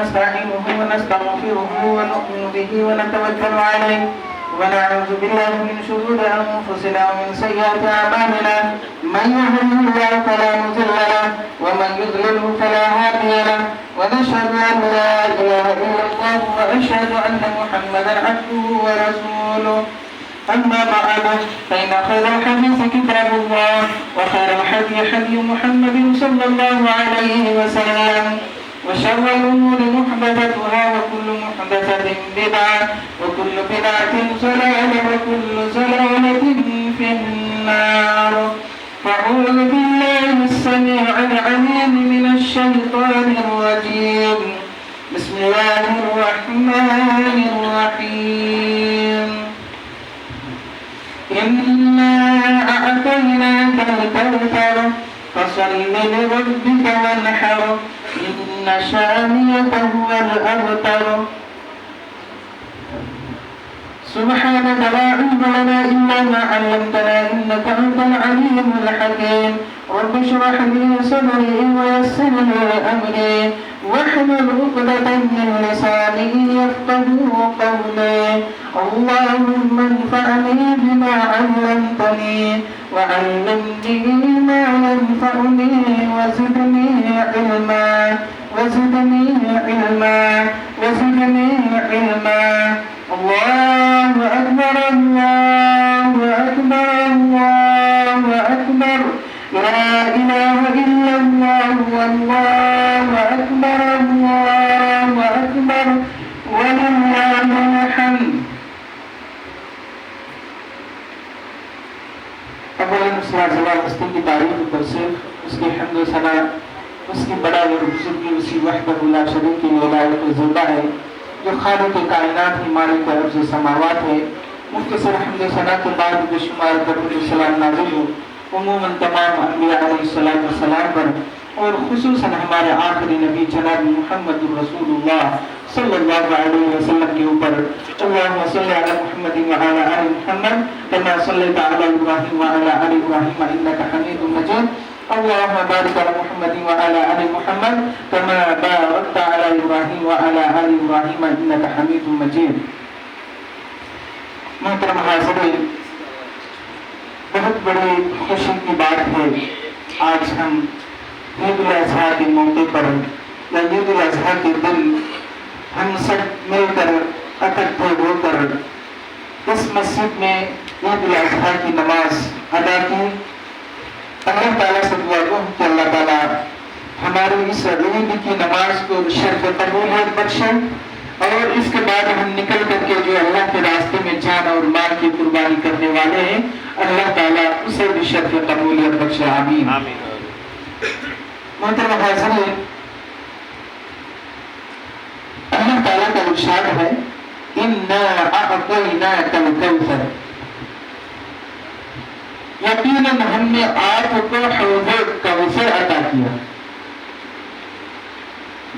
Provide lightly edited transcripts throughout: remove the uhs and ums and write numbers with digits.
ونستعينه ونستغفره ونؤمن به ونتوكل عليه ونعوذ بالله من شرور أنفسنا ومن سيئات أعمالنا من يهده الله فلا مضل له ومن يضلله فلا هادي له ونشهد أن لا إله إلا الله وأشهد أن محمدا عبده ورسوله أما بعد فإن خير الحديث كتاب الله وخير الهدي هدي محمد صلى الله عليه وسلم وشر الأمور محدثاتها وكل محدثة بدعة وكل بدعة ضلالة وكل ضلالة في النار. أعوذ بالله السميع العليم من الشيطان الرجيم. بسم الله الرحمن الرحيم. إنا أعطيناك الكوثر فصل لربك وانحر إن شانئك هو الأبتر. سبحانك لا علم لنا إلا ما علمتنا إنك أنت العليم الحكيم. رب اشرح لي صدري ويسر لي أمري واحلل عقدة من لساني يفقهوا قولي. اللهم انفعني بما علمتني وعلمني ما ينفعني وزدني علما الله أكبر الله أكبر الله أكبر لا إله إلا الله والله أكبر الله أكبر ولله الحمد. اولا اس کی تعریف و توصیف اس کی حمد و ثنا اس کی بڑائی اور بزرگی اسی وحدہ لا شریک کی ولایت زندہ ہے جو خالق کائنات ہی مالک ارض و سماوات ہے. مختصر حمد و ثنا کے بعد بے شمار درود و سلام نازل ہو عموماً تمام انبیاء علیہ السلام پر اور خصوصاً ہمارے آخری نبی جناب محمد رسول اللہ صلی اللہ علیہ وسلم کے اوپر. اللہم صلی علی محمد وعلی آل محمد كما صلیت علی ابراہیم وعلی آل ابراہیم انک حمید مجید. اللہم بارک علی محمد وعلی آل محمد كما بارکت علی ابراہیم وعلی آل ابراہیم انک حمید مجید. محترم حاضرین، بہت بڑی خوشی کی بات ہے آج ہم عید الاضحیٰ کے موقع پر یا عید الاضحیٰ کے دن ہم سب مل کر اکٹھے ہو کر اس مسجد میں عید الاضحیٰ کی نماز ادا کی. اللہ تعالیٰ سے دعا گو کہ اللہ تعالیٰ ہماری اس عید کی نماز کو شرف قبولیت بخشے اور اس کے بعد ہم نکل کر کے جو اللہ کے راستے میں جان اور مال کی قربانی کرنے والے ہیں اللہ تعالیٰ اسے بھی شرف قبولیت بخشے. آمین. محترم حاضرین، اللہ تعالیٰ کا ارشاد ہے اِنَّا أَعْطَيْنَاكَ الْكَوْثَرَ، یقیناً ہم نے آپ کو حوض کوثر عطا کیا.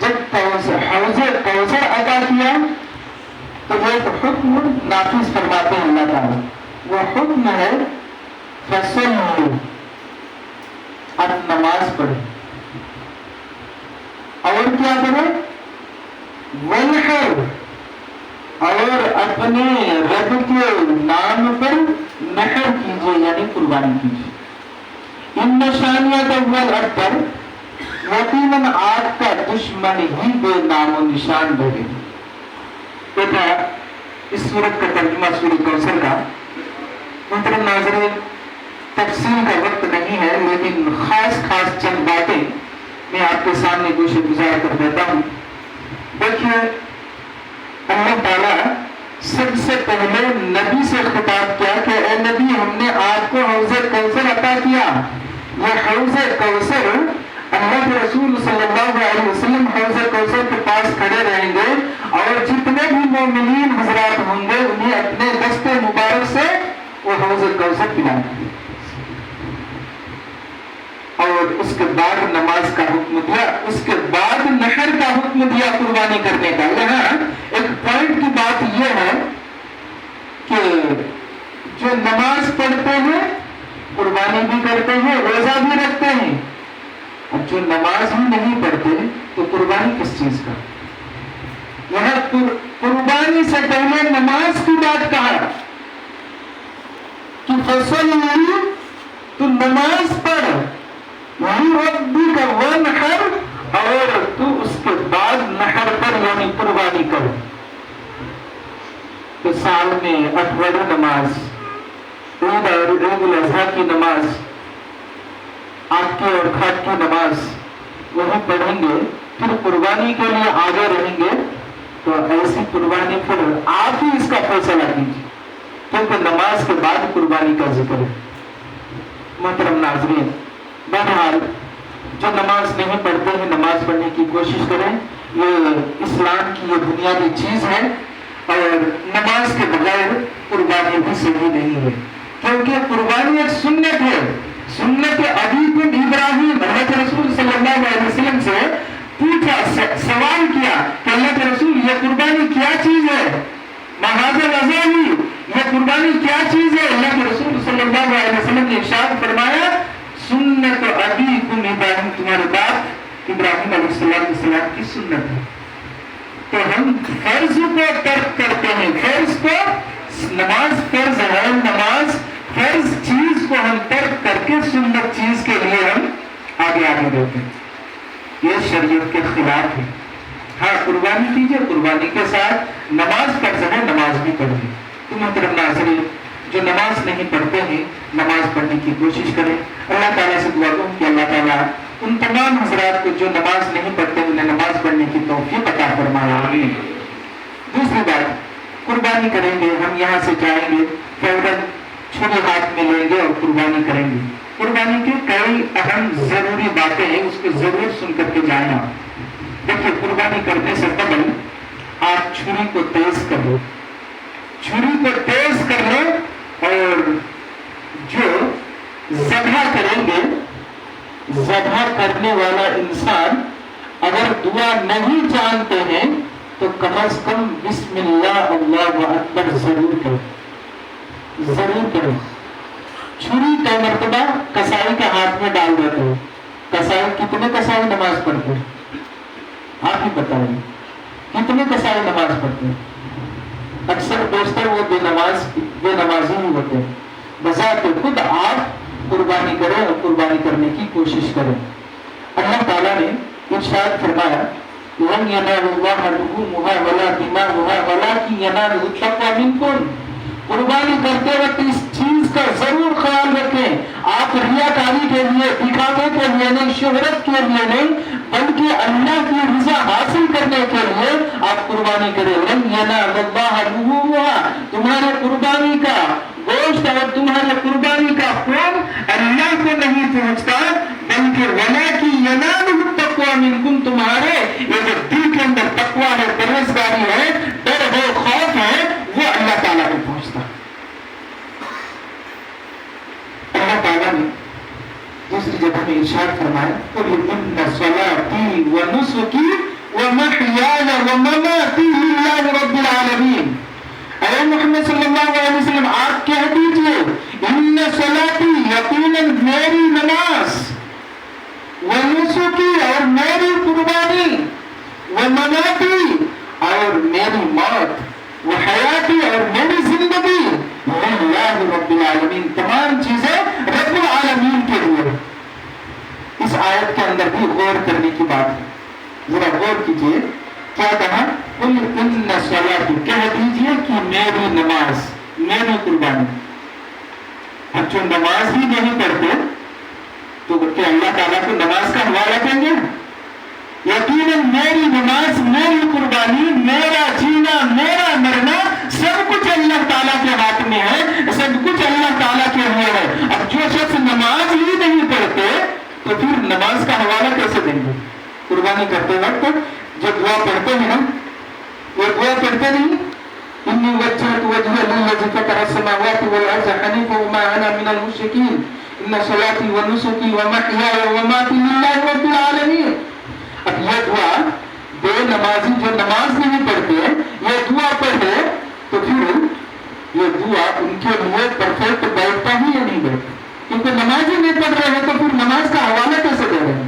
جب حوض کوثر عطا کیا تو وہ حکم نافذ فرماتے ہیں اللہ تعالیٰ. وہ حکم ہے فَصَلُّوا، اب نماز پڑھیں اور کیا کریں، وَانْحَرْ، اور اپنے رب کے نام پر نحر کیجئے یعنی قربانی کیجئے. اِنَّ شَانِئَكَ هُوَ الْأَبْتَرُ، یقیناً آپ کا دشمن ہی بے نام و نشان بنے. یہ تھا اس سورت کا ترجمہ سورۃ کوثر کا. محترم ناظرین، تفصیل کا وقت نہیں ہے لیکن خاص چند باتیں میں آپ کے سامنے گوشے گزار کر دیتا ہوں. دیکھیے، اللہ تعالیٰ سب سے پہلے نبی سے خطاب کیا کہ اے نبی، ہم نے آپ کو حوض کوثر عطا کیا. یہ حوض کوثر اللہ کے رسول صلی اللہ علیہ وسلم حوض کوثر کے پاس کھڑے رہیں گے اور جتنے بھی مومنین حضرات ہوں گے انہیں اپنے دست مبارک سے وہ حوض کوثر پلائیں گے. اور اس کے بعد نماز کا حکم دیا، اس کے بعد نحر کا حکم دیا قربانی کرنے کا. یہاں ایک پوائنٹ کی بات یہ ہے کہ جو نماز پڑھتے ہیں قربانی بھی کرتے ہیں، روزہ بھی رکھتے ہیں. اب جو نماز بھی نہیں پڑھتے تو قربانی کس چیز کا؟ یہاں قربانی سے پہلے نماز کی بات کہا کہ فصلی، تو نماز پڑھ، لربک وانحر، اور تو اس کے بعد نحر پر یعنی قربانی کر۔ تو سال میں 8 نماز، عید اور عید الاضحیٰ کی نماز، عقیقے اور کھاٹ کی نماز وہی پڑھیں گے، پھر قربانی کے لیے آگے رہیں گے، تو ایسی قربانی پھر آپ ہی اس کا فیصلہ کیجیے، کیونکہ نماز کے بعد قربانی کا ذکر ہے۔ محترم ناظرین، بہرحال جو نماز نہیں پڑھتے ہیں نماز پڑھنے کی کوشش کریں، یہ اسلام کی یہ بنیادی چیز ہے، اور نماز کے بغیر قربانی بھی صحیح نہیں ہے، کیونکہ قربانی ایک سنت ہے، سنت ابیکم ابراہیم۔ حضرت رسول صلی اللہ علیہ وسلم سے پوچھا، سوال کیا کہ اللہ کے رسول یہ قربانی کیا چیز ہے؟ مہاذ الازالی، یہ قربانی کیا چیز ہے؟ اللہ کے رسول صلی اللہ علیہ وسلم نے ارشاد فرمایا، سنت ابیکم ابراہیم، تمہارے باپ ابراہیم علیہ السلام کی سنت ہے۔ تو ہم فرض کو ترک کرتے ہیں، فرض کو، نماز فرض ہے، نماز فرض چیز کو ہم ترک کر کے سنت چیز کے لیے ہم آگے رہتے ہیں، یہ شریعت کے خلاف ہے۔ ہاں قربانی کیجیے، قربانی کے ساتھ نماز فرض ہے، نماز بھی پڑھیے۔ تو محترم ناظرین، جو نماز نہیں پڑھتے ہیں نماز پڑھنے کی کوشش کریں۔ اللہ تعالیٰ سے دعا کروں کہ اللہ تعالیٰ ان تمام حضرات کو جو نماز نہیں پڑھتے انہیں نماز پڑھنے کی توفیق عطا فرمائے، آمین۔ دوسری بات، قربانی کریں گے، ہم یہاں سے جائیں گے، فوراً چھری ہاتھ میں لیں گے اور قربانی کریں گے۔ قربانی کی کئی اہم ضروری باتیں ہیں، اس کو ضرور سن کر کے جائیں۔ دیکھیے، قربانی کرنے سے قبل آپ چھری کو تیز کر لو، چھری کو تیز کر لو، اور جو ذبح کریں گے، ذبح کرنے والا انسان اگر دعا نہیں جانتے ہیں تو کم از کم بسم اللہ اللہ اکبر ضرور کریں، ضرور کریں۔ چھری کئی مرتبہ کسائی کے ہاتھ میں ڈال دیتے ہیں۔ کسائی، کتنے کسائی نماز پڑھتے ہیں؟ آپ ہی بتائیے، کتنے کسائی نماز پڑھتے ہیں؟ اکثر بیشتر وہ بے نمازی ہی ہوتے ہیں۔ بذات خود آپ قربانی کریں اور قربانی کرنے کی کوشش کریں۔ اللہ تعالیٰ نے ارشاد فرمایا، لن ینال اللہ لحومها ولا دماؤها ولکن ینالہ التقوی منکم۔ قربانی کرتے وقت اس چیز کا ضرور خیال رکھیں، آپ ریاکاری کے لیے، دکھاوے کے لیے نہیں، شہرت کے لیے نہیں، بلکہ اللہ کی رضا حاصل کرنے کے لیے آپ قربانی کریں۔ لن ینال اللہ لحومها، تمہارے قربانی کا گوشت اور تمہارے قربانی کا خون اللہ کو نہیں پہنچتا، بلکہ ولکن ینالہ التقوی منکم، تمہارے یہ جو دل کے اندر تقوی ہے، پرہیزگاری ہے، ڈر ہے، خوف ہے، وہ اللہ تعالیٰ کو پہنچتا۔ اللہ تعالیٰ نے دوسری جگہ میں ارشاد فرمایا، قل ان صلاتی ونسکی ومحیای ومماتی للہ رب العالمین۔ اے محمد صلی اللہ علیہ وسلم، آپ کہہ دیجئے، ان صلاتی، یقیناً میری نماز، ونسکی، اور میری قربانی، ومماتی، اور میری موت، وحیاتی، اور میری زندگی، للہ رب العالمین، تمام چیزیں رب العالمین کے لیے۔ اس آیت کے اندر بھی غور کرنے کی بات ہے، ذرا غور کیجئے، کیا کہا؟ قل ان صلاتی، کہہ دیجئے کہ میری نماز، میری قربانی۔ اب جو نماز ہی نہیں پڑھتے تو کیا اللہ تعالیٰ کو نماز کا حوالہ دیں گے؟ یقیناً میری نماز، میری قربانی، میرا جینا، میرا مرنا، سب کچھ اللہ تعالیٰ کے ہاتھ میں ہے، سب کچھ اللہ تعالیٰ کے لیے ہے۔ اب جو شخص نماز ہی نہیں پڑھتے تو پھر نماز کا حوالہ کیسے دیں گے؟ قربانی کرتے وقت جو دعا پڑھتے ہیں ہم، وہ دعا پڑھتے نہیں، انی وجہت وجہی للذی فطر السماوات والارض حنیفا وما انا من المشرکین ان صلاتی ونسکی ومحیای ومماتی للہ رب العالمین۔ اب یہ دعا بے نمازی جو نماز نہیں پڑھتے یہ دعا پڑھے تو پھر یہ دعا ان کے لیے پرفیکٹ بیٹھتا ہی یا نہیں بیٹھتا؟ کیونکہ نماز ہی نہیں پڑھ رہے ہیں تو پھر نماز کا حوالہ کیسے دے رہے ہیں؟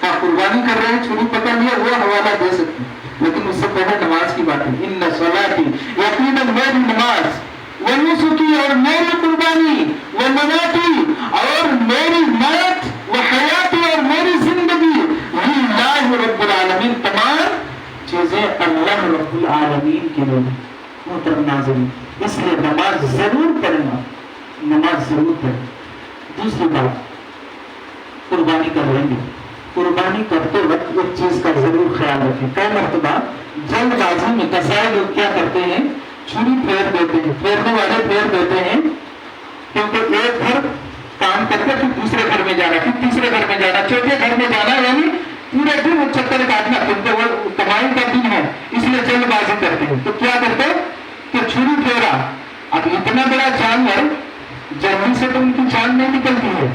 آپ قربانی کر رہے ہیں، چھری پکڑ لیا، وہ حوالہ دے سکتے ہیں، لیکن اس سے پہلے نماز کی بات ہے۔ ان صلاتی، یقیناً میری نماز، وہ نسکی اور میری قربانی، وہ مماتی اور میری موت، وہ حیاتی اور میری زندگی، للہ رب العالمین، تمام چیزیں اللہ رب العالمین کے لیے۔ محترم ناظرین، اس لیے نماز ضرور پڑھنا، نماز ضرور پڑھیں۔ دوسری بات، قربانی کر لیں گے، قربانی کرتے وقت ایک چیز کا ضرور خیال رکھیں۔ کئی مرتبہ جلد بازی میں کسائے لوگ کیا کرتے ہیں، چھری پھیر دیتے ہیں، پھیرنے والے پھیر دیتے ہیں، کیونکہ ایک گھر کام کر کے پھر دوسرے گھر میں جانا، پھر تیسرے گھر میں جانا، چوتھے گھر میں جانا، یعنی پورے دن وہ چکر کاٹنا، کیونکہ وہ کمائی کا دن ہے، اس لیے جلد بازی کرتے ہیں۔ تو کیا کرتے کہ چھری پھیرا، اب اتنا بڑا جانور جلدی سے تو ان کی جان نہیں نکلتی ہے،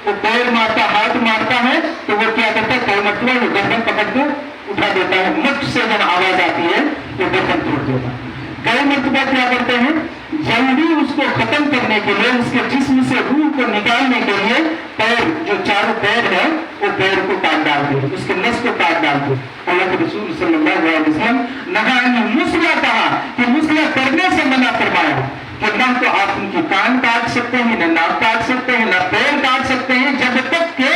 وہ پیر مارتا، ہاتھ مارتا ہے، تو وہ کیا کرتا ہے، کئی مرتبہ وہ گردن پکڑ کے اٹھا دیتا ہے، مٹھ سے جب آواز آتی ہے وہ گردن توڑ دیتا ہے۔ کئی مرتبہ کیا کرتے ہیں، جلدی اس کو ختم کرنے کے لیے، اس کے جسم سے روح کو نکالنے کے لیے پیر، جو چاروں پیر ہے، وہ پیر کو کاٹ ڈالتے ہیں، اس کے نس کو کاٹ ڈالتے ہیں۔ اللہ کے رسول صلی اللہ علیہ وسلم نہا مسلا، کہا کہ مسلا کرنے سے منع فرمایا کہ نہ تو آپ ان کی کان کاٹ سکتے ہیں، نہ ناک کاٹ سکتے ہیں، نہ پیر کاٹ سکتے ہیں، جب تک کہ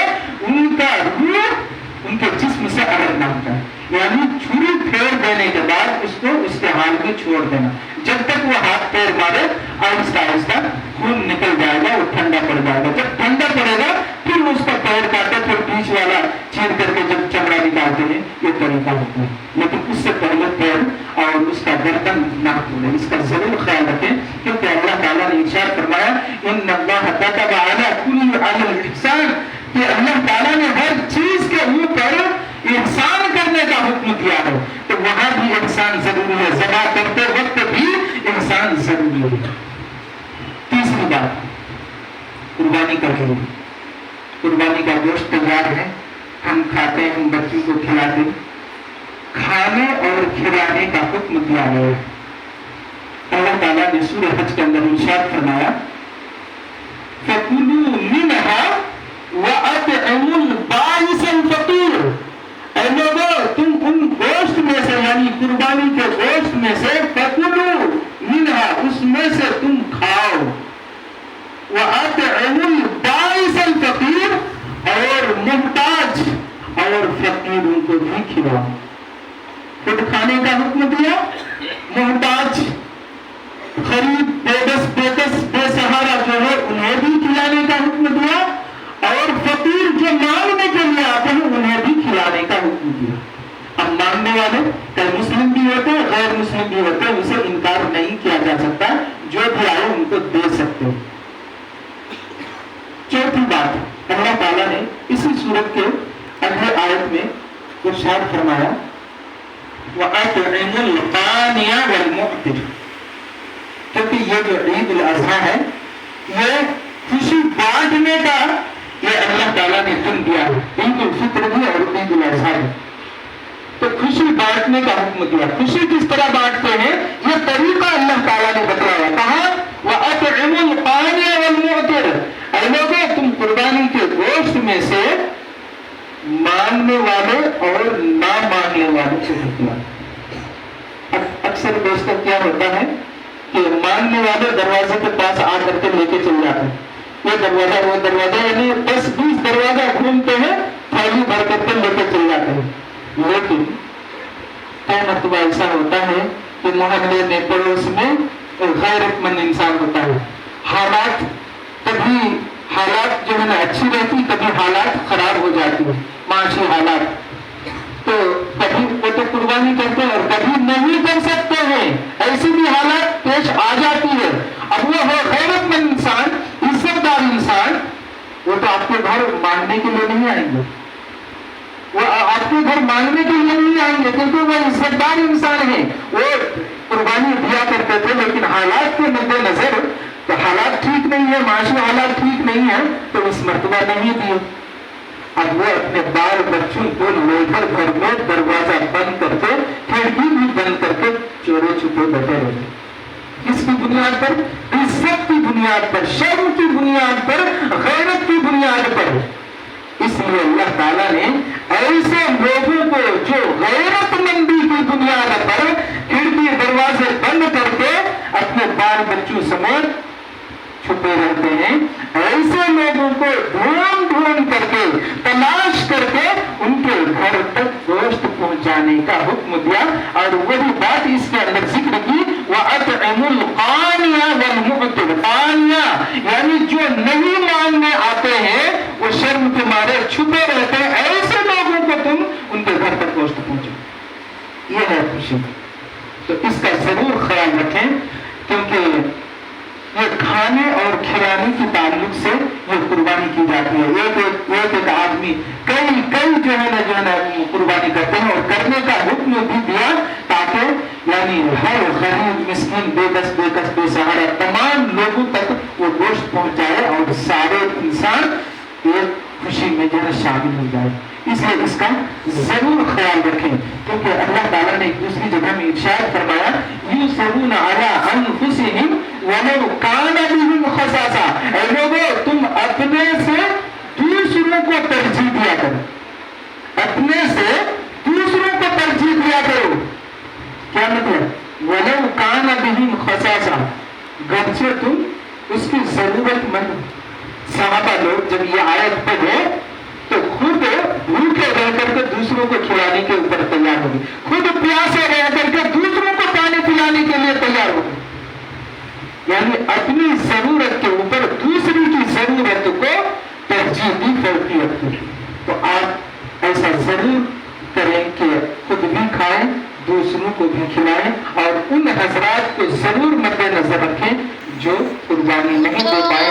ان کا روح ان کے جسم سے الگ نہ ہوتا ہے، یعنی چھری پھیر دینے کے بعد اس کو اس کے حال میں چھوڑ دینا، جب تک وہ ہاتھ پیر مارے آہستہ آہستہ خون نکل جائے گا، وہ ٹھنڈا پڑ جائے گا، جب ٹھنڈا پڑے گا پھر اس کا پیر کاٹے، پھر بیچ والا چیر کر کے جب چمڑا نکالتے ہیں، یہ طریقہ ہوتا ہے، لیکن اس سے پہلے پیر اور اس کا گردن نہ توڑے، اس کا ضرور خیال رکھیں، کیونکہ اللہ تعالیٰ نے ارشاد فرمایا ان اللہ كتب على كل الاحسان، کہ اللہ تعالیٰ نے ہر چیز کے اوپر احسان کرنے کا حکم دیا ہے، تو وہاں بھی احسان ضروری ہے، ذبح کرتے وقت بھی احسان ضروری ہے۔ تیسری بات، قربانی کر کے قربانی کا گوشت تیار ہے، ہم کھاتے ہیں، ہم بچوں کو کھلاتے ہیں، کھانے اور کھلانے کا حکم دیا ہے۔ اللہ تعالیٰ نے سورہ حج کے اندر ارشاد فرمایا فَكُلُوا مِنْهَا وَأَطْعِمُوا الْبَائِسَ الْفَقِيرَ، اے لوگو تم ان گوشت میں سے، یعنی قربانی کے گوشت میں سے، فَكُلُوا مِنْهَا، اس میں سے تم کھاؤ، وَأَطْعِمُوا الْبَائِسَ الْفَقِيرَ، اور محتاج اور فقیروں کو بھی کھلاؤ۔ خود کھانے کا حکم دیا، محتاج، غریب، بے بس، بے کس، بے سہارا جو ہے انہیں بھی کھلانے کا حکم دیا، اور فقیر جو مانگنے کے لیے آتے ہیں انہیں بھی کھلانے کا حکم دیا۔ اب مانگنے والے کئی مسلم بھی ہوتے ہیں، غیر مسلم بھی ہوتے ہیں، اسے انکار نہیں کیا جا سکتا، جو بھی آئے ان کو دے سکتے ہیں۔ چوتھی بات، اللہ تعالیٰ نے اسی سورت کے اگلے آیت میں ارشاد فرمایا وَأَطْعِمُوا الْقَانِعَ وَالْمُعْتِرَ، کیونکہ یہ جو عید الاضحیٰ ہے، یہ خوشی بانٹنے کا یہ اللہ تعالیٰ نے دن دیا ہے، عید الفطر بھی اور عید الاضحیٰ بھی، تو خوشی بانٹنے کا حکم دیا۔ خوشی کس طرح بانٹتے ہیں یہ طریقہ اللہ تعالیٰ نے بتایا، کہا وَأَطْعِمُوا الْقَانِعَ وَالْمُعْتِرَ، اے لوگوں تم قربانی کے گوشت میں سے مانگنے والے اور نہ مانگنے والے کو کھلاؤ۔ اکثر دوستوں کیا ہوتا ہے کہ مانگنے والے دروازے کے پاس آ کر کے لے کے چل جاتے ہیں، یہ دروازہ وہ دروازہ، یعنی 10-20 دروازہ گھومتے ہیں، تھیلی بھر کر کے لے کے چل جاتے ہیں، لیکن کئی مرتبہ ایسا ہوتا ہے کہ محلے میں، پڑوس میں غیرت مند انسان ہوتا ہے، حالات کبھی حالات جو ہے نا اچھی رہتی، کبھی حالات خراب ہو جاتی ہے، معاشی حالات، تو کبھی وہ تو قربانی کرتے ہیں اور کبھی نہیں کر سکتے ہیں، ایسی بھی حالات پیش آ جاتی ہے۔ اب وہ ہو غیرت مند انسان، عزت دار انسان، وہ تو آپ کے گھر مانگنے کے لیے نہیں آئیں گے، وہ آپ کے گھر مانگنے کے لیے نہیں آئیں گے، کیونکہ وہ عزت دار انسان ہیں، وہ قربانی دیا کرتے تھے، لیکن حالات کے مد نظر تو حالات ٹھیک نہیں ہے، معاشی حالات ٹھیک نہیں ہے، تو اس مرتبہ نہیں دیے۔ اب وہ اپنے بال بچوں کو لے کر گھر میں دروازہ بند کر کے، کھڑکی بھی بند کر کے چورے چھپے بیٹھے رہتے، کس کی بنیاد پر؟ عزت کی بنیاد پر، شرم کی بنیاد پر، غیرت کی بنیاد پر۔ اس لیے اللہ تعالیٰ نے ایسے لوگوں کو جو غیرت مندی کی بنیاد پر کھڑکی دروازے بند کر کے اپنے بال بچوں سمیت چھپے رہتے ہیں، ایسے لوگوں کو ڈھونڈ کر کے تلاش کر کے ان کے گھر تک گوشت پہنچانے کا حکم دیا۔ اور وہی بات اس کے اندر ذکر کی، وَأَطْعِمُوا الْقَانِيَ وَالْمُعْتِرَ، قانیہ یعنی جو نہیں ماننے آتے ہیں، وہ شرم کے مارے چھپے رہتے ہیں، ایسے لوگوں کو تم ان کے گھر تک گوشت پہنچاؤ، یہ ہے خوشی۔ تو اس کا ضرور خیال رکھیں، کیونکہ یہ کھانے اور کھلانے کے تعلق سے یہ قربانی کی جاتی ہے۔ ایک آدمی کئی جو ہے نا قربانی کرتے ہیں، اور کرنے کا حکم بھی دیا تاکہ یعنی ہر غریب مسکین بے کس بے سہارا تمام لوگوں تک وہ گوشت پہنچائے اور سارے انسان ایک خوشی میں جو ہے شامل ہو جائے۔ اس لیے اس کا ضرور خیال رکھیں، کیونکہ اللہ تعالیٰ نے ایک دوسری جگہ میں ارشاد فرمایا، یُؤْثِرُونَ عَلَىٰ أَنفُسِهِمْ وَلَوْ كَانَ بِهِمْ خَصَاصَةٌ، اے لوگوں تم اپنے سے دوسروں کو ترجیح دیا کرو، اپنے سے دوسروں کو ترجیح دیا کرو۔ کیا مطلب؟ وَلَوْ كَانَ بِهِمْ خَصَاصَةٌ، گرچہ تم اس کی ضرورت مند۔ صحابہ لوگ جب یہ آیت پڑھے تو خود بھوکے رہ کر کے دوسروں کو کھلانے کے اوپر تیار ہو گئے، خود پیاسے رہ کر کے دوسروں کو پانی پلانے کے لیے تیار ہو گئے، یعنی اپنی ضرورت کے اوپر دوسری کی ضرورت کو ترجیح دی، فوقیت دی۔ تو آپ ایسا ضرور کریں کہ خود بھی کھائیں، دوسروں کو بھی کھلائیں، اور ان حضرات کو ضرور مد نظر رکھیں جو قربانی نہیں دے پائے۔